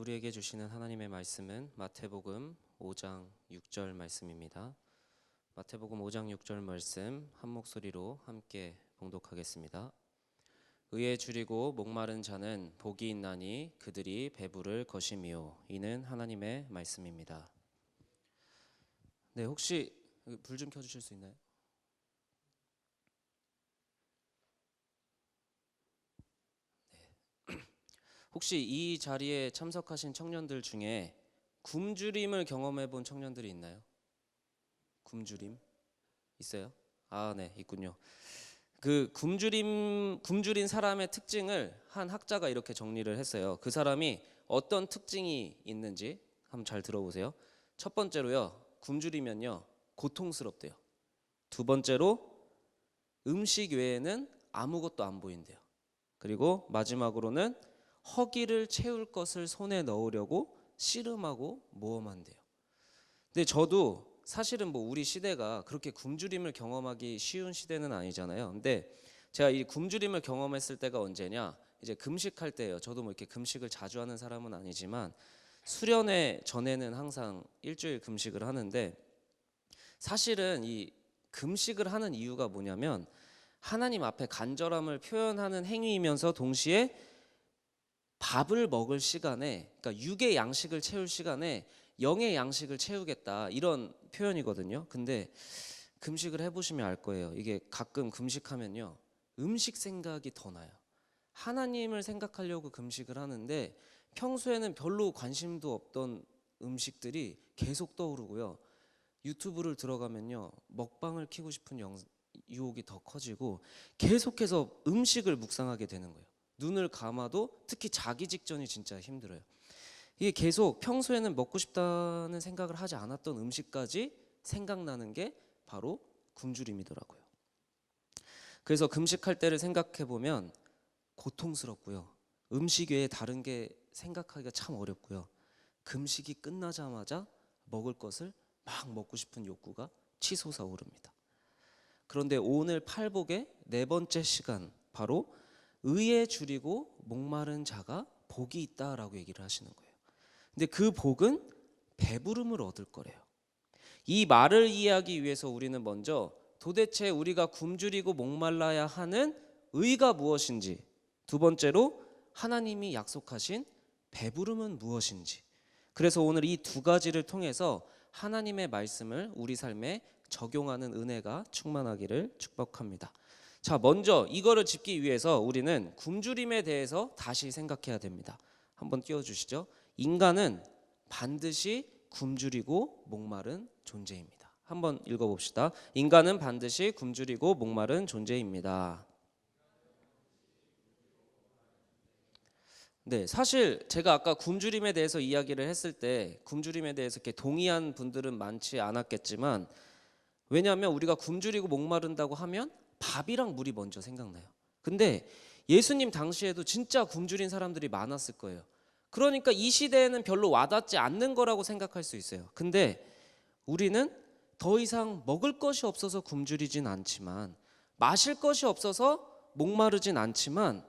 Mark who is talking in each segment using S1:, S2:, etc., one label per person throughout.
S1: 우리에게 주시는 하나님의 말씀은 마태복음 5장 6절 말씀입니다. 마태복음 5장 6절 말씀 한 목소리로 함께 봉독하겠습니다. 의에 줄이고 목마른 자는 복이 있나니 그들이 배부를 것이미요. 이는 하나님의 말씀입니다. 네, 혹시 불 좀 켜주실 수 있나요? 혹시 이 자리에 참석하신 청년들 중에 굶주림을 경험해 본 청년들이 있나요? 굶주림 있어요? 아, 네, 있군요. 그 굶주린 사람의 특징을 한 학자가 이렇게 정리를 했어요. 그 사람이 어떤 특징이 있는지 한번 잘 들어보세요. 첫 번째로요, 굶주리면요 고통스럽대요. 두 번째로 음식 외에는 아무것도 안 보인대요. 그리고 마지막으로는 허기를 채울 것을 손에 넣으려고 씨름하고 모험한대요. 근데 저도 사실은 우리 시대가 그렇게 굶주림을 경험하기 쉬운 시대는 아니잖아요. 근데 제가 이 굶주림을 경험했을 때가 언제냐? 이제 금식할 때예요. 저도 이렇게 금식을 자주 하는 사람은 아니지만 수련회 전에는 항상 일주일 금식을 하는데, 사실은 이 금식을 하는 이유가 뭐냐면 하나님 앞에 간절함을 표현하는 행위이면서 동시에 밥을 먹을 시간에, 그러니까 육의 양식을 채울 시간에 영의 양식을 채우겠다, 이런 표현이거든요. 근데 금식을 해보시면 알 거예요. 이게 가끔 금식하면요 음식 생각이 더 나요. 하나님을 생각하려고 금식을 하는데 평소에는 별로 관심도 없던 음식들이 계속 떠오르고요. 유튜브를 들어가면요 먹방을 키고 싶은 유혹이 더 커지고 계속해서 음식을 묵상하게 되는 거예요. 눈을 감아도 특히 자기 직전이 진짜 힘들어요. 이게 계속 평소에는 먹고 싶다는 생각을 하지 않았던 음식까지 생각나는 게 바로 굶주림이더라고요. 그래서 금식할 때를 생각해 보면 고통스럽고요. 음식 외에 다른 게 생각하기가 참 어렵고요. 금식이 끝나자마자 먹을 것을 막 먹고 싶은 욕구가 치솟아 오릅니다. 그런데 오늘 팔복의 네 번째 시간, 바로 의에 줄이고 목마른 자가 복이 있다라고 얘기를 하시는 거예요. 근데 그 복은 배부름을 얻을 거래요. 이 말을 이해하기 위해서 우리는 먼저 도대체 우리가 굶주리고 목말라야 하는 의가 무엇인지, 두 번째로 하나님이 약속하신 배부름은 무엇인지, 그래서 오늘 이 두 가지를 통해서 하나님의 말씀을 우리 삶에 적용하는 은혜가 충만하기를 축복합니다. 자, 먼저 이거를 짚기 위해서 우리는 굶주림에 대해서 다시 생각해야 됩니다. 한번 띄워주시죠. 인간은 반드시 굶주리고 목마른 존재입니다. 한번 읽어봅시다. 인간은 반드시 굶주리고 목마른 존재입니다. 네, 사실 제가 아까 굶주림에 대해서 이야기를 했을 때 굶주림에 대해서 이렇게 동의한 분들은 많지 않았겠지만, 왜냐하면 우리가 굶주리고 목마른다고 하면 밥이랑 물이 먼저 생각나요. 근데 예수님 당시에도 진짜 굶주린 사람들이 많았을 거예요. 그러니까 이 시대에는 별로 와닿지 않는 거라고 생각할 수 있어요. 근데 우리는 더 이상 먹을 것이 없어서 굶주리진 않지만, 마실 것이 없어서 목마르진 않지만,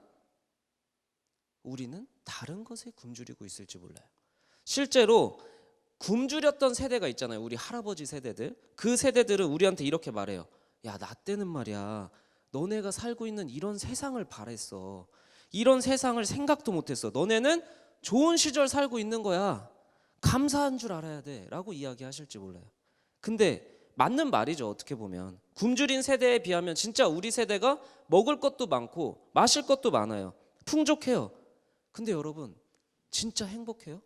S1: 우리는 다른 것에 굶주리고 있을지 몰라요. 실제로 굶주렸던 세대가 있잖아요. 우리 할아버지 세대들. 그 세대들은 우리한테 이렇게 말해요. 야, 나 때는 말이야, 너네가 살고 있는 이런 세상을 바랬어. 이런 세상을 생각도 못했어. 너네는 좋은 시절 살고 있는 거야. 감사한 줄 알아야 돼 라고 이야기하실지 몰라요. 근데 맞는 말이죠. 어떻게 보면 굶주린 세대에 비하면 진짜 우리 세대가 먹을 것도 많고 마실 것도 많아요. 풍족해요. 근데 여러분, 진짜 행복해요?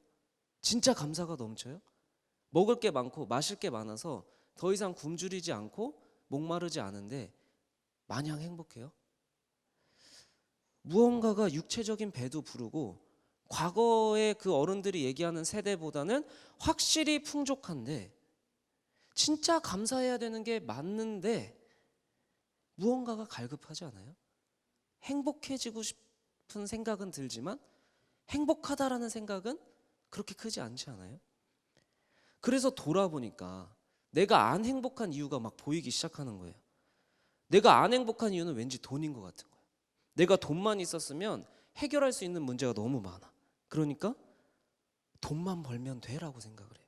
S1: 진짜 감사가 넘쳐요? 먹을 게 많고 마실 게 많아서 더 이상 굶주리지 않고 목마르지 않은데 마냥 행복해요? 무언가가 육체적인 배도 부르고 과거의 그 어른들이 얘기하는 세대보다는 확실히 풍족한데, 진짜 감사해야 되는 게 맞는데 무언가가 갈급하지 않아요? 행복해지고 싶은 생각은 들지만 행복하다라는 생각은 그렇게 크지 않지 않아요? 그래서 돌아보니까 내가 안 행복한 이유가 막 보이기 시작하는 거예요. 내가 안 행복한 이유는 왠지 돈인 것 같은 거예요. 내가 돈만 있었으면 해결할 수 있는 문제가 너무 많아. 그러니까 돈만 벌면 돼라고 생각을 해요.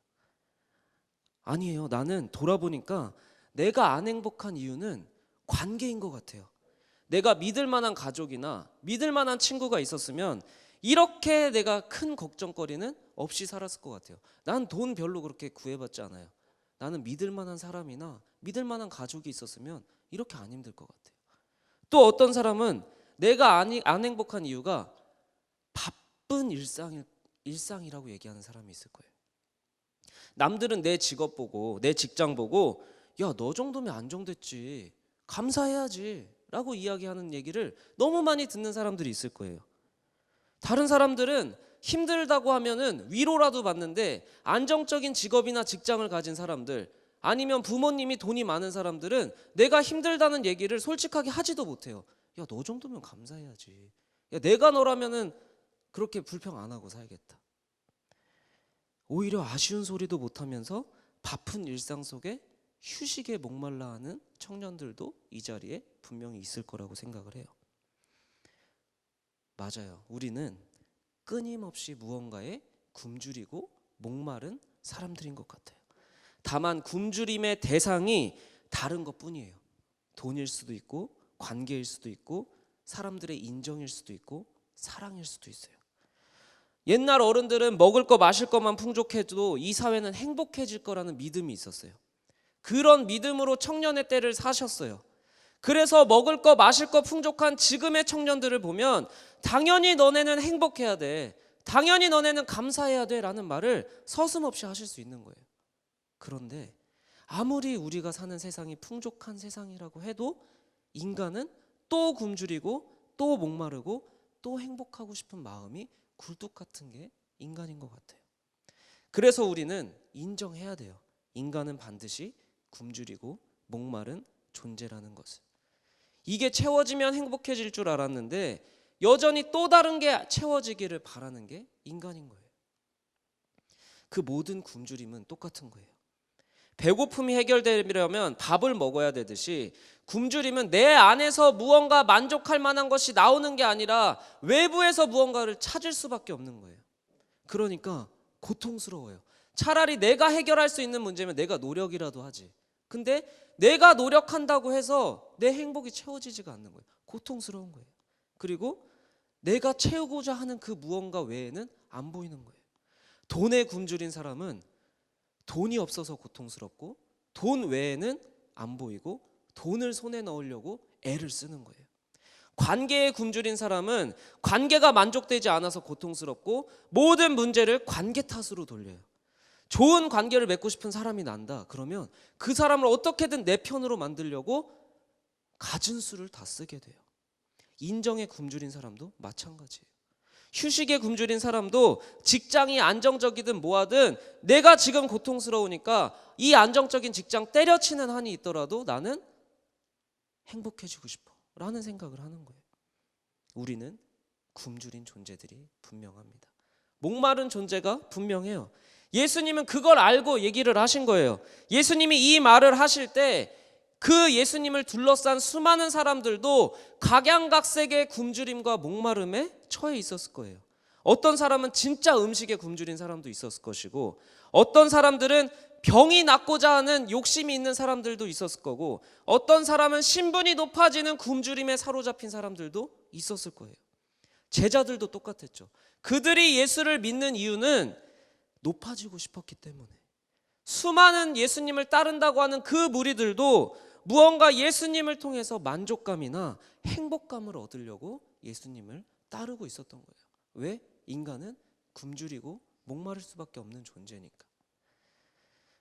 S1: 아니에요. 나는 돌아보니까 내가 안 행복한 이유는 관계인 것 같아요. 내가 믿을 만한 가족이나 믿을 만한 친구가 있었으면 이렇게 내가 큰 걱정거리는 없이 살았을 것 같아요. 난 돈 별로 그렇게 구애받지 않아요. 나는 믿을 만한 사람이나 믿을 만한 가족이 있었으면 이렇게 안 힘들 것 같아요. 또 어떤 사람은 내가 안 행복한 이유가 바쁜 일상이라고 얘기하는 사람이 있을 거예요. 남들은 내 직업 보고 내 직장 보고 야, 너 정도면 안정됐지, 감사해야지 라고 이야기하는 얘기를 너무 많이 듣는 사람들이 있을 거예요. 다른 사람들은 힘들다고 하면은 위로라도 받는데 안정적인 직업이나 직장을 가진 사람들, 아니면 부모님이 돈이 많은 사람들은 내가 힘들다는 얘기를 솔직하게 하지도 못해요. 야, 너 정도면 감사해야지. 야, 내가 너라면은 그렇게 불평 안 하고 살겠다. 오히려 아쉬운 소리도 못하면서 바쁜 일상 속에 휴식에 목말라 하는 청년들도 이 자리에 분명히 있을 거라고 생각을 해요. 맞아요. 우리는 끊임없이 무언가에 굶주리고 목마른 사람들인 것 같아요. 다만 굶주림의 대상이 다른 것뿐이에요. 돈일 수도 있고 관계일 수도 있고 사람들의 인정일 수도 있고 사랑일 수도 있어요. 옛날 어른들은 먹을 거 마실 것만 풍족해도 이 사회는 행복해질 거라는 믿음이 있었어요. 그런 믿음으로 청년의 때를 사셨어요. 그래서 먹을 거 마실 거 풍족한 지금의 청년들을 보면 당연히 너네는 행복해야 돼, 당연히 너네는 감사해야 돼 라는 말을 서슴없이 하실 수 있는 거예요. 그런데 아무리 우리가 사는 세상이 풍족한 세상이라고 해도 인간은 또 굶주리고 또 목마르고 또 행복하고 싶은 마음이 굴뚝 같은 게 인간인 것 같아요. 그래서 우리는 인정해야 돼요. 인간은 반드시 굶주리고 목마른 존재라는 것을. 이게 채워지면 행복해질 줄 알았는데 여전히 또 다른 게 채워지기를 바라는 게 인간인 거예요. 그 모든 굶주림은 똑같은 거예요. 배고픔이 해결되려면 밥을 먹어야 되듯이 굶주림은 내 안에서 무언가 만족할 만한 것이 나오는 게 아니라 외부에서 무언가를 찾을 수밖에 없는 거예요. 그러니까 고통스러워요. 차라리 내가 해결할 수 있는 문제면 내가 노력이라도 하지. 근데 내가 노력한다고 해서 내 행복이 채워지지가 않는 거예요. 고통스러운 거예요. 그리고 내가 채우고자 하는 그 무언가 외에는 안 보이는 거예요. 돈에 굶주린 사람은 돈이 없어서 고통스럽고 돈 외에는 안 보이고 돈을 손에 넣으려고 애를 쓰는 거예요. 관계에 굶주린 사람은 관계가 만족되지 않아서 고통스럽고 모든 문제를 관계 탓으로 돌려요. 좋은 관계를 맺고 싶은 사람이 난다 그러면 그 사람을 어떻게든 내 편으로 만들려고 갖은 수를 다 쓰게 돼요. 인정에 굶주린 사람도 마찬가지예요. 휴식에 굶주린 사람도 직장이 안정적이든 뭐하든 내가 지금 고통스러우니까 이 안정적인 직장 때려치는 한이 있더라도 나는 행복해지고 싶어 라는 생각을 하는 거예요. 우리는 굶주린 존재들이 분명합니다. 목마른 존재가 분명해요. 예수님은 그걸 알고 얘기를 하신 거예요. 예수님이 이 말을 하실 때 그 예수님을 둘러싼 수많은 사람들도 각양각색의 굶주림과 목마름에 처해 있었을 거예요. 어떤 사람은 진짜 음식에 굶주린 사람도 있었을 것이고 어떤 사람들은 병이 낫고자 하는 욕심이 있는 사람들도 있었을 거고 어떤 사람은 신분이 높아지는 굶주림에 사로잡힌 사람들도 있었을 거예요. 제자들도 똑같았죠. 그들이 예수를 믿는 이유는 높아지고 싶었기 때문에. 수많은 예수님을 따른다고 하는 그 무리들도 무언가 예수님을 통해서 만족감이나 행복감을 얻으려고 예수님을 따르고 있었던 거예요. 왜? 인간은 굶주리고 목마를 수밖에 없는 존재니까.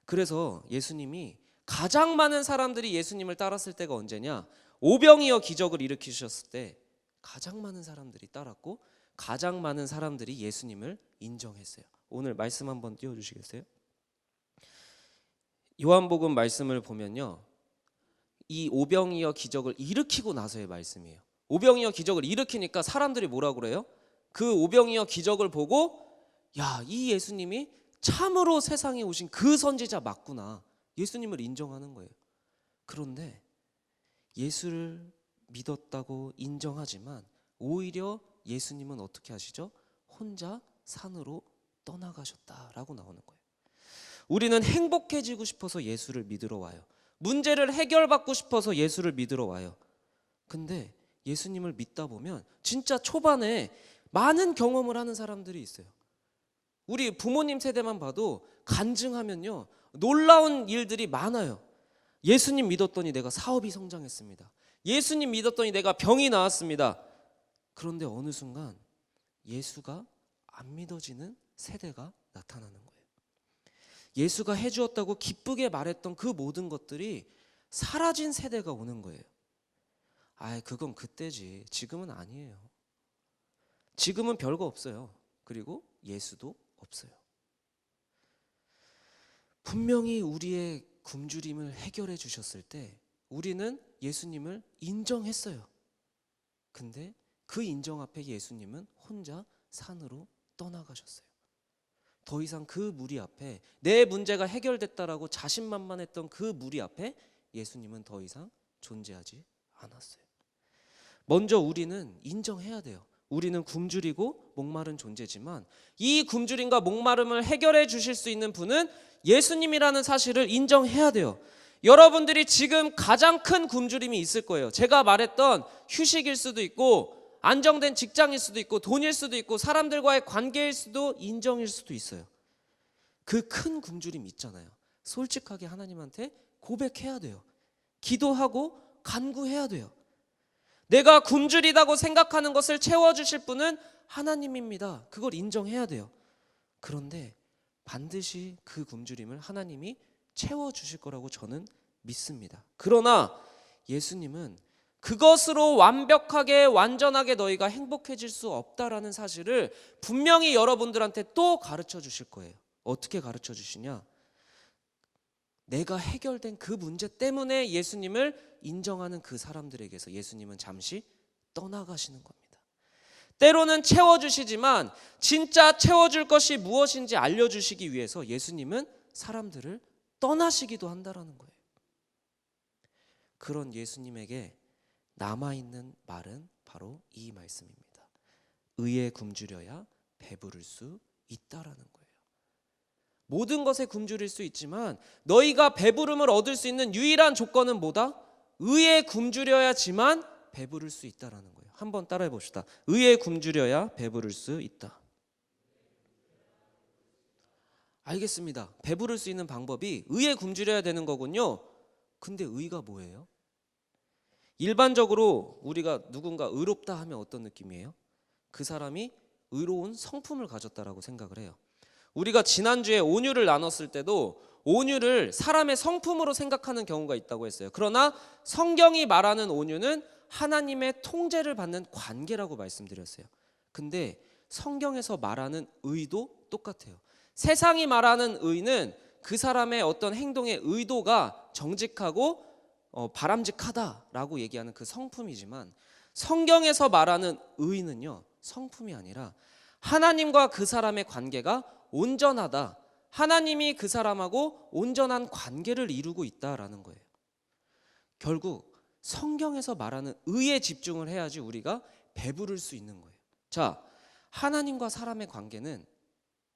S1: 그래서 예수님이 가장 많은 사람들이 예수님을 따랐을 때가 언제냐? 오병이어 기적을 일으키셨을 때 가장 많은 사람들이 따랐고 가장 많은 사람들이 예수님을 인정했어요. 오늘 말씀 한번 띄워주시겠어요? 요한복음 말씀을 보면요, 이 오병이어 기적을 일으키고 나서의 말씀이에요. 오병이어 기적을 일으키니까 사람들이 뭐라고 그래요? 그 오병이어 기적을 보고 야, 이 예수님이 참으로 세상에 오신 그 선지자 맞구나, 예수님을 인정하는 거예요. 그런데 예수를 믿었다고 인정하지만 오히려 예수님은 어떻게 하시죠? 혼자 산으로 떠나가셨다라고 나오는 거예요. 우리는 행복해지고 싶어서 예수를 믿으러 와요. 문제를 해결받고 싶어서 예수를 믿으러 와요. 근데 예수님을 믿다 보면 진짜 초반에 많은 경험을 하는 사람들이 있어요. 우리 부모님 세대만 봐도 간증하면요, 놀라운 일들이 많아요. 예수님 믿었더니 내가 사업이 성장했습니다. 예수님 믿었더니 내가 병이 나았습니다. 그런데 어느 순간 예수가 안 믿어지는 세대가 나타나는 거예요. 예수가 해주었다고 기쁘게 말했던 그 모든 것들이 사라진 세대가 오는 거예요. 그건 그때지. 지금은 아니에요. 지금은 별거 없어요. 그리고 예수도 없어요. 분명히 우리의 굶주림을 해결해 주셨을 때 우리는 예수님을 인정했어요. 근데 그 인정 앞에 예수님은 혼자 산으로 떠나가셨어요. 더 이상 그 무리 앞에 내 문제가 해결됐다라고 자신만만했던 그 무리 앞에 예수님은 더 이상 존재하지 않았어요. 먼저 우리는 인정해야 돼요. 우리는 굶주리고 목마른 존재지만 이 굶주림과 목마름을 해결해 주실 수 있는 분은 예수님이라는 사실을 인정해야 돼요. 여러분들이 지금 가장 큰 굶주림이 있을 거예요. 제가 말했던 휴식일 수도 있고 안정된 직장일 수도 있고 돈일 수도 있고 사람들과의 관계일 수도 인정일 수도 있어요. 그 큰 굶주림 있잖아요. 솔직하게 하나님한테 고백해야 돼요. 기도하고 간구해야 돼요. 내가 굶주리다고 생각하는 것을 채워주실 분은 하나님입니다. 그걸 인정해야 돼요. 그런데 반드시 그 굶주림을 하나님이 채워주실 거라고 저는 믿습니다. 그러나 예수님은 그것으로 완벽하게 완전하게 너희가 행복해질 수 없다라는 사실을 분명히 여러분들한테 또 가르쳐 주실 거예요. 어떻게 가르쳐 주시냐? 내가 해결된 그 문제 때문에 예수님을 인정하는 그 사람들에게서 예수님은 잠시 떠나가시는 겁니다. 때로는 채워주시지만 진짜 채워줄 것이 무엇인지 알려주시기 위해서 예수님은 사람들을 떠나시기도 한다라는 거예요. 그런 예수님에게 남아있는 말은 바로 이 말씀입니다. 의에 굶주려야 배부를 수 있다라는 거예요. 모든 것에 굶주릴 수 있지만 너희가 배부름을 얻을 수 있는 유일한 조건은 뭐다? 의에 굶주려야지만 배부를 수 있다라는 거예요. 한번 따라해 봅시다. 의에 굶주려야 배부를 수 있다. 알겠습니다. 배부를 수 있는 방법이 의에 굶주려야 되는 거군요. 근데 의가 뭐예요? 일반적으로 우리가 누군가 의롭다 하면 어떤 느낌이에요? 그 사람이 의로운 성품을 가졌다라고 생각을 해요. 우리가 지난주에 온유를 나눴을 때도 온유를 사람의 성품으로 생각하는 경우가 있다고 했어요. 그러나 성경이 말하는 온유는 하나님의 통제를 받는 관계라고 말씀드렸어요. 근데 성경에서 말하는 의도 똑같아요. 세상이 말하는 의는 그 사람의 어떤 행동의 의도가 정직하고 바람직하다라고 얘기하는 그 성품이지만 성경에서 말하는 의는요, 성품이 아니라 하나님과 그 사람의 관계가 온전하다, 하나님이 그 사람하고 온전한 관계를 이루고 있다라는 거예요. 결국 성경에서 말하는 의에 집중을 해야지 우리가 배부를 수 있는 거예요. 자, 하나님과 사람의 관계는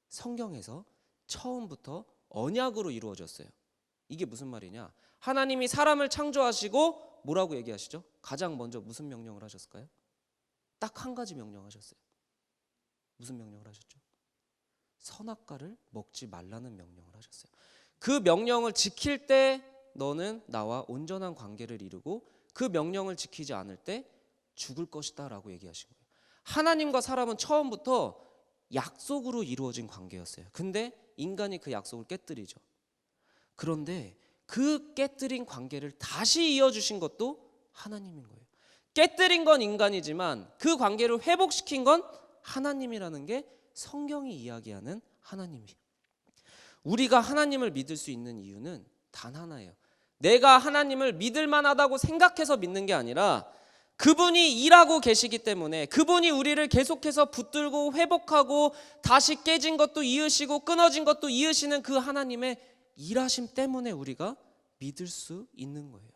S1: 성경에서 처음부터 언약으로 이루어졌어요. 이게 무슨 말이냐? 하나님이 사람을 창조하시고 뭐라고 얘기하시죠? 가장 먼저 무슨 명령을 하셨을까요? 딱 한 가지 명령하셨어요. 무슨 명령을 하셨죠? 선악과를 먹지 말라는 명령을 하셨어요. 그 명령을 지킬 때 너는 나와 온전한 관계를 이루고 그 명령을 지키지 않을 때 죽을 것이다 라고 얘기하신 거예요. 하나님과 사람은 처음부터 약속으로 이루어진 관계였어요. 근데 인간이 그 약속을 깨뜨리죠. 그런데 그 깨뜨린 관계를 다시 이어주신 것도 하나님인 거예요. 깨뜨린 건 인간이지만 그 관계를 회복시킨 건 하나님이라는 게 성경이 이야기하는 하나님이에요. 우리가 하나님을 믿을 수 있는 이유는 단 하나예요. 내가 하나님을 믿을 만하다고 생각해서 믿는 게 아니라 그분이 일하고 계시기 때문에, 그분이 우리를 계속해서 붙들고 회복하고 다시 깨진 것도 이으시고 끊어진 것도 이으시는 그 하나님의 일하심 때문에 우리가 믿을 수 있는 거예요.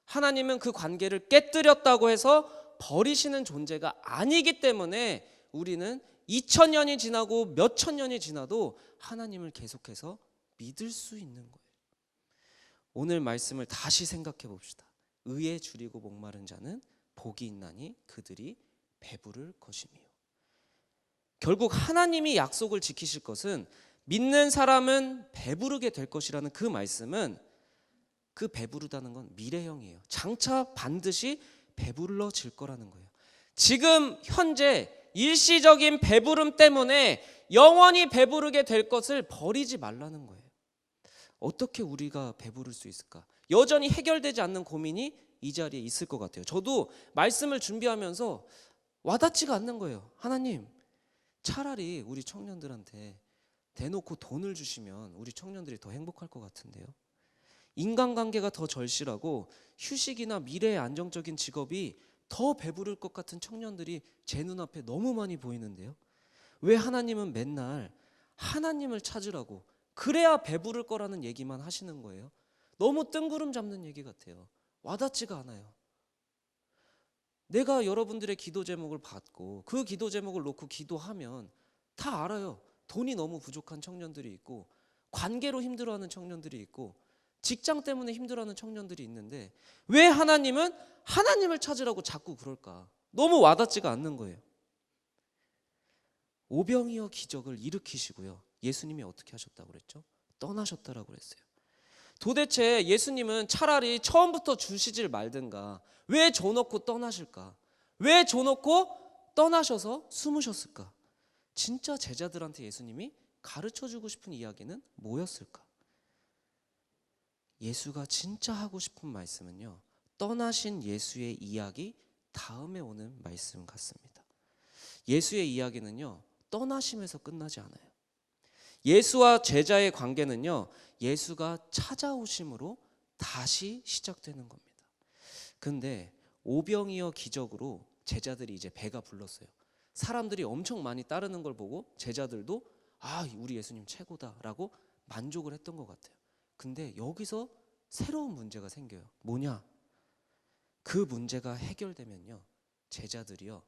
S1: 하나님은 그 관계를 깨뜨렸다고 해서 버리시는 존재가 아니기 때문에 우리는 2000년이 지나고 몇천 년이 지나도 하나님을 계속해서 믿을 수 있는 거예요. 오늘 말씀을 다시 생각해 봅시다. 의에 줄이고 목마른 자는 복이 있나니 그들이 배부를 것이며. 결국 하나님이 약속을 지키실 것은 믿는 사람은 배부르게 될 것이라는 그 말씀은, 그 배부르다는 건 미래형이에요. 장차 반드시 배불러질 거라는 거예요. 지금 현재 일시적인 배부름 때문에 영원히 배부르게 될 것을 버리지 말라는 거예요. 어떻게 우리가 배부를 수 있을까? 여전히 해결되지 않는 고민이 이 자리에 있을 것 같아요. 저도 말씀을 준비하면서 와닿지가 않는 거예요. 하나님, 차라리 우리 청년들한테 대놓고 돈을 주시면 우리 청년들이 더 행복할 것 같은데요. 인간관계가 더 절실하고 휴식이나 미래의 안정적인 직업이 더 배부를 것 같은 청년들이 제 눈앞에 너무 많이 보이는데요. 왜 하나님은 맨날 하나님을 찾으라고, 그래야 배부를 거라는 얘기만 하시는 거예요? 너무 뜬구름 잡는 얘기 같아요. 와닿지가 않아요. 내가 여러분들의 기도 제목을 받고 그 기도 제목을 놓고 기도하면 다 알아요. 돈이 너무 부족한 청년들이 있고, 관계로 힘들어하는 청년들이 있고, 직장 때문에 힘들어하는 청년들이 있는데 왜 하나님은 하나님을 찾으라고 자꾸 그럴까? 너무 와닿지가 않는 거예요. 오병이어 기적을 일으키시고요, 예수님이 어떻게 하셨다고 그랬죠? 떠나셨다라고 그랬어요. 도대체 예수님은 차라리 처음부터 주시질 말든가 왜 줘놓고 떠나실까? 왜 줘놓고 떠나셔서 숨으셨을까? 진짜 제자들한테 예수님이 가르쳐주고 싶은 이야기는 뭐였을까? 예수가 진짜 하고 싶은 말씀은요, 떠나신 예수의 이야기 다음에 오는 말씀 같습니다. 예수의 이야기는요, 떠나심에서 끝나지 않아요. 예수와 제자의 관계는요, 예수가 찾아오심으로 다시 시작되는 겁니다. 근데 오병이어 기적으로 제자들이 이제 배가 불렀어요. 사람들이 엄청 많이 따르는 걸 보고 제자들도 우리 예수님 최고다라고 만족을 했던 것 같아요. 근데 여기서 새로운 문제가 생겨요. 뭐냐? 그 문제가 해결되면요, 제자들이요,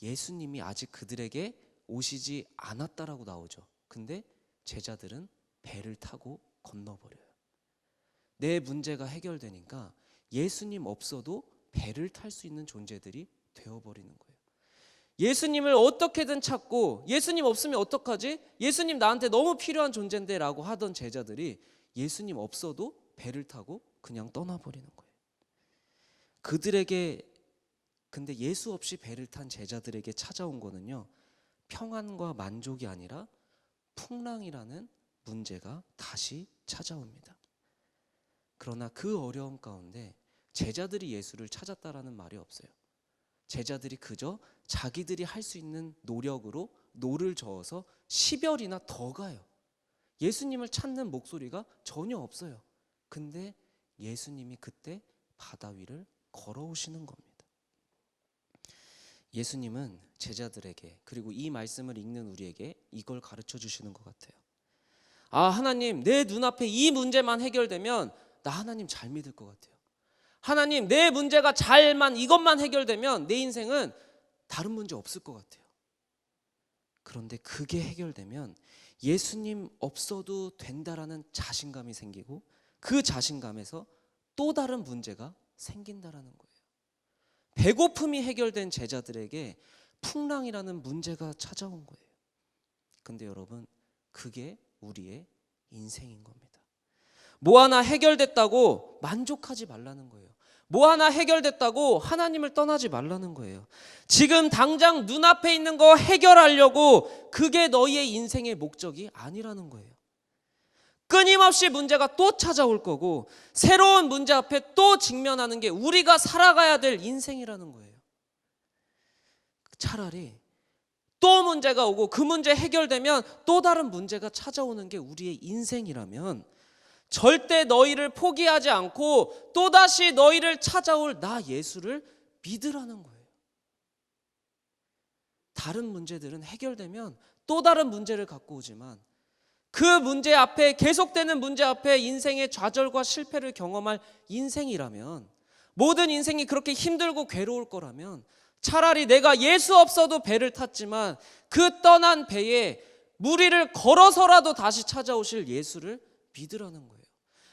S1: 예수님이 아직 그들에게 오시지 않았다라고 나오죠. 근데 제자들은 배를 타고 건너버려요. 내 문제가 해결되니까 예수님 없어도 배를 탈 수 있는 존재들이 되어버리는 거예요. 예수님을 어떻게든 찾고, 예수님 없으면 어떡하지? 예수님 나한테 너무 필요한 존재인데 라고 하던 제자들이 예수님 없어도 배를 타고 그냥 떠나버리는 거예요. 그들에게, 근데 예수 없이 배를 탄 제자들에게 찾아온 거는요, 평안과 만족이 아니라 풍랑이라는 문제가 다시 찾아옵니다. 그러나 그 어려움 가운데 제자들이 예수를 찾았다라는 말이 없어요. 제자들이 그저 자기들이 할 수 있는 노력으로 노를 저어서 10열이나 더 가요. 예수님을 찾는 목소리가 전혀 없어요. 근데 예수님이 그때 바다 위를 걸어오시는 겁니다. 예수님은 제자들에게, 그리고 이 말씀을 읽는 우리에게 이걸 가르쳐 주시는 것 같아요. 하나님, 내 눈앞에 이 문제만 해결되면 나 하나님 잘 믿을 것 같아요. 하나님, 내 문제가 이것만 해결되면 내 인생은 다른 문제 없을 것 같아요. 그런데 그게 해결되면 예수님 없어도 된다라는 자신감이 생기고, 그 자신감에서 또 다른 문제가 생긴다라는 거예요. 배고픔이 해결된 제자들에게 풍랑이라는 문제가 찾아온 거예요. 근데 여러분, 그게 우리의 인생인 겁니다. 뭐 하나 해결됐다고 만족하지 말라는 거예요. 뭐 하나 해결됐다고 하나님을 떠나지 말라는 거예요. 지금 당장 눈앞에 있는 거 해결하려고 그게 너희의 인생의 목적이 아니라는 거예요. 끊임없이 문제가 또 찾아올 거고, 새로운 문제 앞에 또 직면하는 게 우리가 살아가야 될 인생이라는 거예요. 차라리 또 문제가 오고 그 문제 해결되면 또 다른 문제가 찾아오는 게 우리의 인생이라면 절대 너희를 포기하지 않고 또다시 너희를 찾아올 나 예수를 믿으라는 거예요. 다른 문제들은 해결되면 또 다른 문제를 갖고 오지만, 그 문제 앞에, 계속되는 문제 앞에 인생의 좌절과 실패를 경험할 인생이라면, 모든 인생이 그렇게 힘들고 괴로울 거라면 차라리 내가 예수 없어도 배를 탔지만 그 떠난 배에 무리를 걸어서라도 다시 찾아오실 예수를 믿으라는 거예요.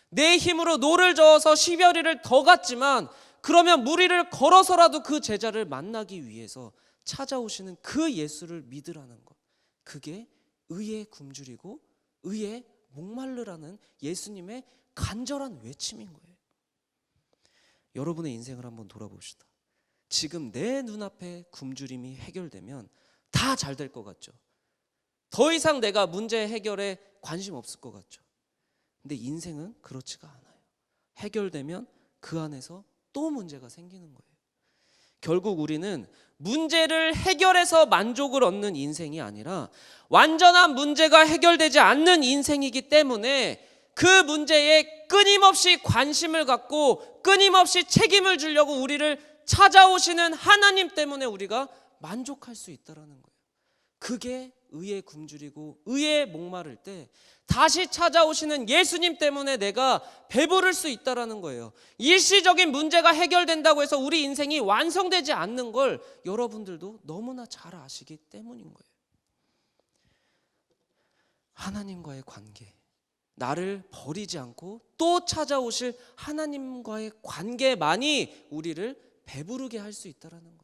S1: 내 힘으로 노를 저어서 10여리를 더 갔지만 그러면 무리를 걸어서라도 그 제자를 만나기 위해서 찾아오시는 그 예수를 믿으라는 것. 그게 의에 굶주리고 의에 목마르라는 예수님의 간절한 외침인 거예요. 여러분의 인생을 한번 돌아봅시다. 지금 내 눈앞에 굶주림이 해결되면 다 잘 될 것 같죠? 더 이상 내가 문제 해결에 관심 없을 것 같죠? 근데 인생은 그렇지가 않아요. 해결되면 그 안에서 또 문제가 생기는 거예요. 결국 우리는 문제를 해결해서 만족을 얻는 인생이 아니라 완전한 문제가 해결되지 않는 인생이기 때문에 그 문제에 끊임없이 관심을 갖고 끊임없이 책임을 주려고 우리를 찾아오시는 하나님 때문에 우리가 만족할 수 있다는 거예요. 그게 의에 굶주리고 의에 목마를 때 다시 찾아오시는 예수님 때문에 내가 배부를 수 있다는 거예요. 일시적인 문제가 해결된다고 해서 우리 인생이 완성되지 않는 걸 여러분들도 너무나 잘 아시기 때문인 거예요. 하나님과의 관계, 나를 버리지 않고 또 찾아오실 하나님과의 관계만이 우리를 배부르게 할 수 있다는 거예요.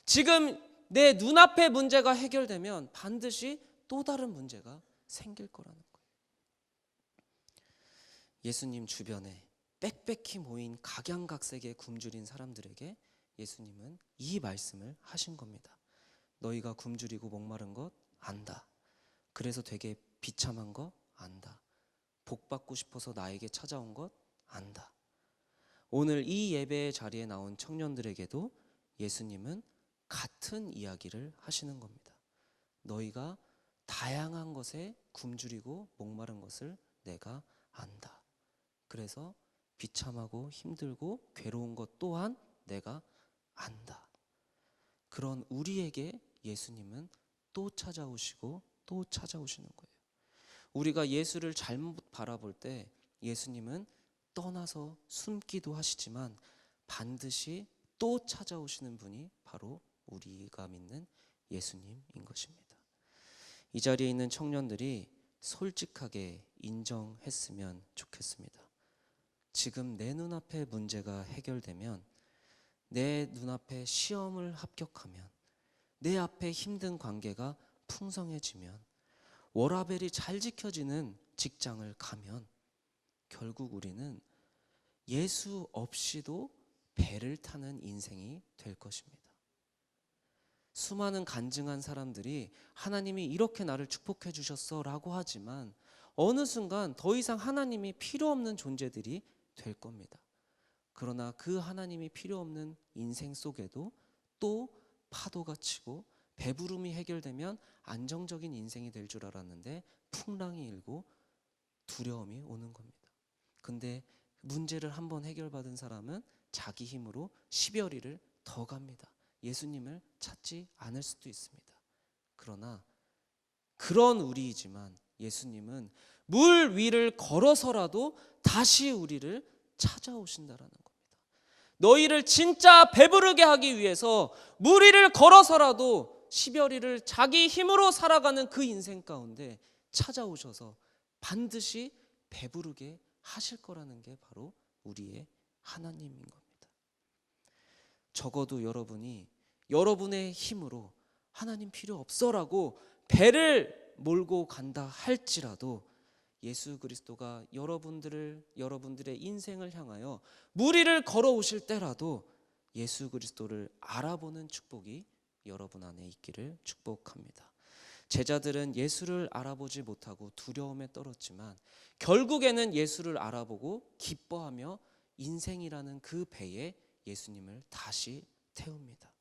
S1: 지금 내 눈앞의 문제가 해결되면 반드시 또 다른 문제가 생길 거라는 거예요. 예수님 주변에 빽빽히 모인 각양각색의 굶주린 사람들에게 예수님은 이 말씀을 하신 겁니다. 너희가 굶주리고 목마른 것 안다. 그래서 되게 비참한 거 안다. 복 받고 싶어서 나에게 찾아온 것 안다. 오늘 이 예배의 자리에 나온 청년들에게도 예수님은 같은 이야기를 하시는 겁니다. 너희가 다양한 것에 굶주리고 목마른 것을 내가 안다. 그래서 비참하고 힘들고 괴로운 것 또한 내가 안다. 그런 우리에게 예수님은 또 찾아오시고 또 찾아오시는 거예요. 우리가 예수를 잘못 바라볼 때 예수님은 떠나서 숨기도 하시지만 반드시 또 찾아오시는 분이 바로 우리가 믿는 예수님인 것입니다. 이 자리에 있는 청년들이 솔직하게 인정했으면 좋겠습니다. 지금 내 눈앞에 문제가 해결되면, 내 눈앞에 시험을 합격하면, 내 앞에 힘든 관계가 풍성해지면, 워라밸이 잘 지켜지는 직장을 가면 결국 우리는 예수 없이도 배를 타는 인생이 될 것입니다. 수많은 간증한 사람들이 하나님이 이렇게 나를 축복해 주셨어 라고 하지만 어느 순간 더 이상 하나님이 필요 없는 존재들이 될 겁니다. 그러나 그 하나님이 필요 없는 인생 속에도 또 파도가 치고 배부름이 해결되면 안정적인 인생이 될 줄 알았는데 풍랑이 일고 두려움이 오는 겁니다. 근데 문제를 한번 해결받은 사람은 자기 힘으로 10여리를 더 갑니다. 예수님을 찾지 않을 수도 있습니다. 그러나 그런 우리이지만 예수님은 물 위를 걸어서라도 다시 우리를 찾아오신다라는 겁니다. 너희를 진짜 배부르게 하기 위해서 물 위를 걸어서라도 10여리를 자기 힘으로 살아가는 그 인생 가운데 찾아오셔서 반드시 배부르게 하실 거라는 게 바로 우리의 하나님인 겁니다. 적어도 여러분이 여러분의 힘으로 하나님 필요 없어라고 배를 몰고 간다 할지라도 예수 그리스도가 여러분들의 인생을 향하여 물 위를 걸어오실 때라도 예수 그리스도를 알아보는 축복이 여러분 안에 있기를 축복합니다. 제자들은 예수를 알아보지 못하고 두려움에 떨었지만 결국에는 예수를 알아보고 기뻐하며 인생이라는 그 배에 예수님을 다시 태웁니다.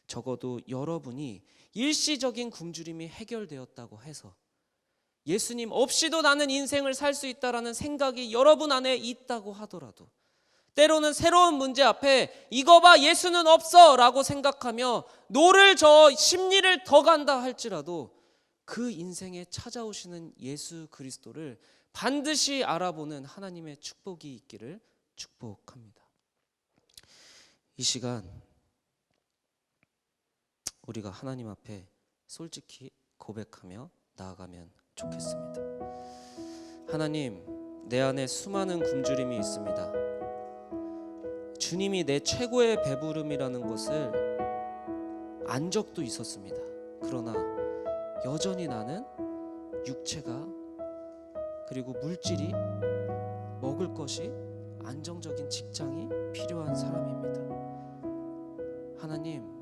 S1: 적어도 여러분이 일시적인 굶주림이 해결되었다고 해서 예수님 없이도 나는 인생을 살 수 있다라는 생각이 여러분 안에 있다고 하더라도 때로는 새로운 문제 앞에 이거 봐 예수는 없어 라고 생각하며 노를 저어 심리를 더 간다 할지라도 그 인생에 찾아오시는 예수 그리스도를 반드시 알아보는 하나님의 축복이 있기를 축복합니다. 이 시간 우리가 하나님 앞에 솔직히 고백하며 나아가면 좋겠습니다. 하나님, 내 안에 수많은 굶주림이 있습니다. 주님이 내 최고의 배부름이라는 것을 안 적도 있었습니다. 그러나 여전히 나는 육체가 그리고 물질이 먹을 것이 안정적인 직장이 필요한 사람입니다. 하나님,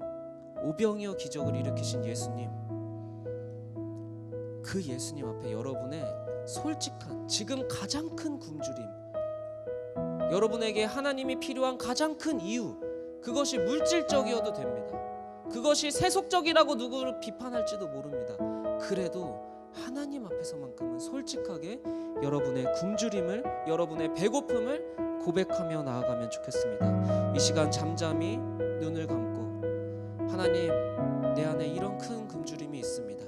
S1: 오병이어 기적을 일으키신 예수님, 그 예수님 앞에 여러분의 솔직한 지금 가장 큰 굶주림, 여러분에게 하나님이 필요한 가장 큰 이유, 그것이 물질적이어도 됩니다. 그것이 세속적이라고 누구를 비판할지도 모릅니다. 그래도 하나님 앞에서만큼은 솔직하게 여러분의 굶주림을, 여러분의 배고픔을 고백하며 나아가면 좋겠습니다. 이 시간 잠잠히 눈을 감고, 하나님, 내 안에 이런 큰 굶주림이 있습니다.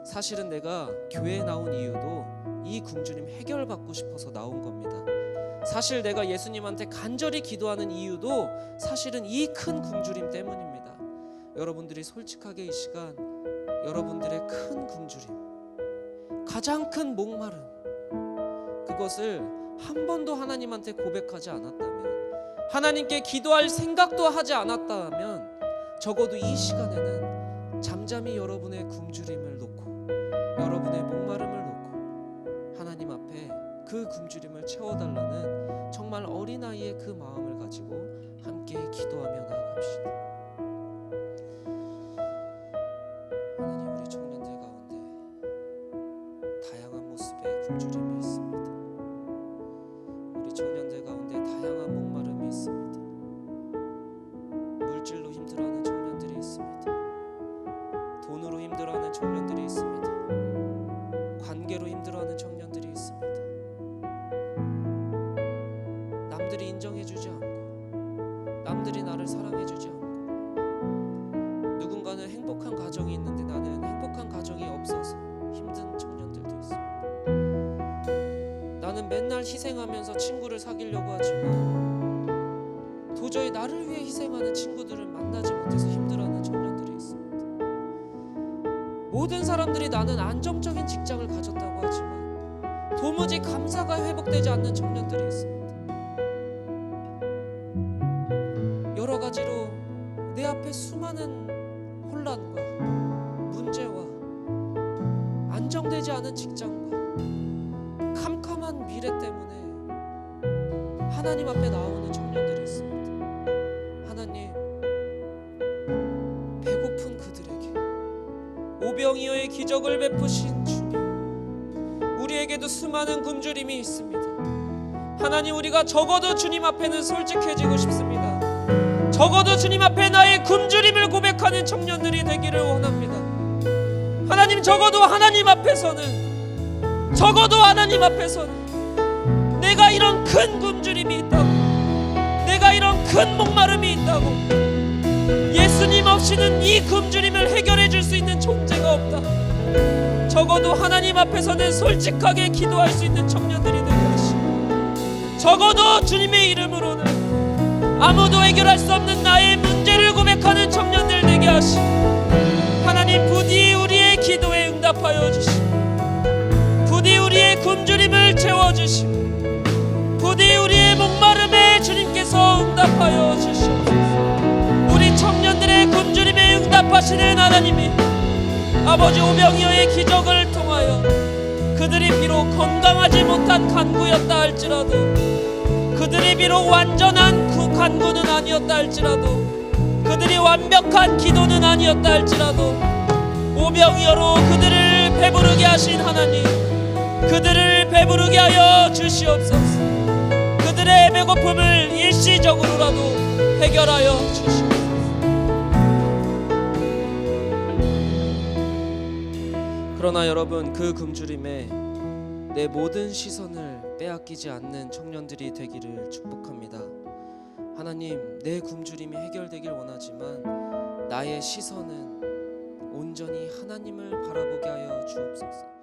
S1: 사실은 내가 교회에 나온 이유도 이 굶주림 해결받고 싶어서 나온 겁니다. 사실 내가 예수님한테 간절히 기도하는 이유도 사실은 이 큰 굶주림 때문입니다. 여러분들이 솔직하게 이 시간 여러분들의 큰 굶주림, 가장 큰 목마름, 그것을 한 번도 하나님한테 고백하지 않았다면, 하나님께 기도할 생각도 하지 않았다면, 적어도 이 시간에는 잠잠히 여러분의 굶주림을 놓고, 여러분의 목마름을 놓고 하나님 앞에 그 굶주림을 채워달라는 정말 어린아이의 그 마음을 가지고 함께 기도하며 나아갑시다. 하나님, 우리 청년들 가운데 다양한 모습의 굶주림이 있습니다. 우리 청년들 가운데 다양한 목마름이 있습니다. 물질로 힘들어하는 청년들이 있습니다. 돈으로 힘들어하는 청년들이 있습니다. 관계로 힘들어하는 청년들이 있습니다. 남들이 인정해주지 않고, 남들이 나를 사랑해주지 않고, 누군가는 행복한 가정이 있는데 나는 행복한 가정이 없어서 힘든 청년들도 있습니다. 나는 맨날 희생하면서 친구를 사귀려고 하지만 도저히 나를 위해 희생하는 친구들을 만나지 못해서 힘들어하는 청년들이 있습니다. 모든 사람들이 나는 안정적인 직장을 가졌다고 하지만 도무지 감사가 회복되지 않는 청년들이 있습니다. 여러 가지로 내 앞에 수많은 혼란과 문제와 안정되지 않은 직장과 캄캄한 미래 때문에 하나님 앞에 나오는 청년들이 있습니다. 하나님, 배고픈 그들에게 오병이어의 기적을 베푸신 주님, 우리에게도 수많은 굶주림이 있습니다. 하나님, 우리가 적어도 주님 앞에는 솔직해지고 싶습니다. 적어도 주님 앞에 나의 굶주림을 고백하는 청년들이 되기를 원합니다. 하나님, 적어도 하나님 앞에서는 내가 이런 큰 굶주림이 있다고, 내가 이런 큰 목마름이 있다고, 예수님 없이는 이 굶주림을 해결해 줄 수 있는 존재가 없다, 적어도 하나님 앞에서는 솔직하게 기도할 수 있는 청년들이 되게 하시고, 적어도 주님의 이름으로는 아무도 해결할 수 없는 나의 문제를 고백하는 청년들 되게 하시고, 하나님, 부디 우리의 기도에 응답하여 주시고, 부디 우리의 굶주림을 채워주시고, 부디 우리의 목마름에 주님께서 응답하여 주시옵소서. 우리 청년들의 굶주림에 응답하시는 하나님이 아버지, 오병이어의 기적을 통하여 그들이 비록 건강하지 못한 간구였다 할지라도, 그들이 비록 완전한 간구는 아니었다 할지라도, 그들이 완벽한 기도는 아니었다 할지라도, 오병이어로 그들을 배부르게 하신 하나님, 그들을 배부르게 하여 주시옵소서. 그들의 배고픔을 일시적으로라도 해결하여 주시옵소서. 그러나 여러분, 그 굶주림에 내 모든 시선을 빼앗기지 않는 청년들이 되기를 축복합니다. 하나님, 내 굶주림이 해결되길 원하지만 나의 시선은 온전히 하나님을 바라보게 하여 주옵소서.